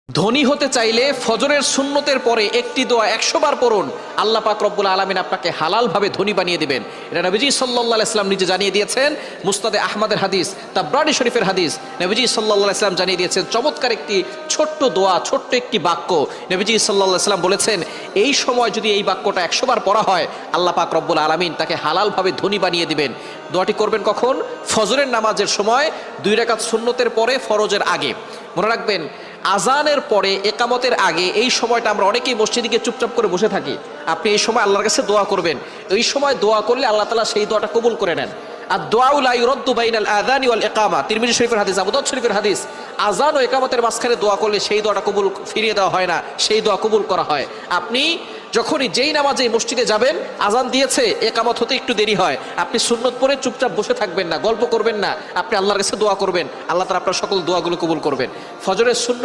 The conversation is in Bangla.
ধনী হতে চাইলে ফজরের সুন্নতের পরে একটি দোয়া 100 বার পড়ুন, আল্লাহ পাক রব্বুল আলামিন আপনাকে হালালভাবে ধনী বানিয়ে দিবেন। এটা নবীজি সাল্লাল্লাহু আলাইহি ওয়াসাল্লাম নিজে জানিয়ে দিয়েছেন। মুসনাদে আহমদের হাদিস, তাবরানী শরীফের হাদিস। নবীজি সাল্লাল্লাহু আলাইহি ওয়াসাল্লাম জানিয়ে দিয়েছেন চমৎকার একটি ছোট্ট দোয়া, ছোট্ট একটি বাক্য। নবীজি সাল্লাল্লাহু আলাইহি ওয়াসাল্লাম বলেছেন, এই সময় যদি এই বাক্যটা 100 বার পড়া হয়, আল্লাহ পাক রব্বুল আলামিন তাকে হালালভাবে ধনী বানিয়ে দিবেন। দোয়াটি করবেন কখন? ফজরের নামাজের সময়, 2 রাকাত সুন্নতের পরে, ফরজের আগে। মনে রাখবেন, আজানের পরে, একামতের আগে এই সময়টা আমরা অনেকেই মসজিদে গিয়ে চুপচাপ করে বসে থাকি। আপনি এই সময় আল্লাহর কাছে দোয়া করবেন। এই সময় দোয়া করলে আল্লাহ তাআলা সেই দোয়াটা কবুল করে নেন। আর দোয়াউ লা ইউরাদ্দু বাইনাল আযানি ওয়াল ইকামা, তিরমিজি শরীফের হাদিস, আবু দাউদ শরীফের হাদিস। আজান ও একামতের মাঝখানে দোয়া করলে সেই দোয়াটা কবুল ফিরিয়ে দেওয়া হয় না, সেই দোয়া কবুল করা হয়। আপনি যখনই যেই নামাজে মসজিদে যাবেন, আজান দিয়েছে, একামত হতে একটু দেরি হয়, আপনি সুন্নত পড়ে চুপচাপ বসে থাকবেন না, গল্প করবেন না, আপনি আল্লাহর কাছে দোয়া করবেন। আল্লাহ তাআলা আপনার সকল দোয়াগুলো কবুল করবেন। ফজরের সুন্নত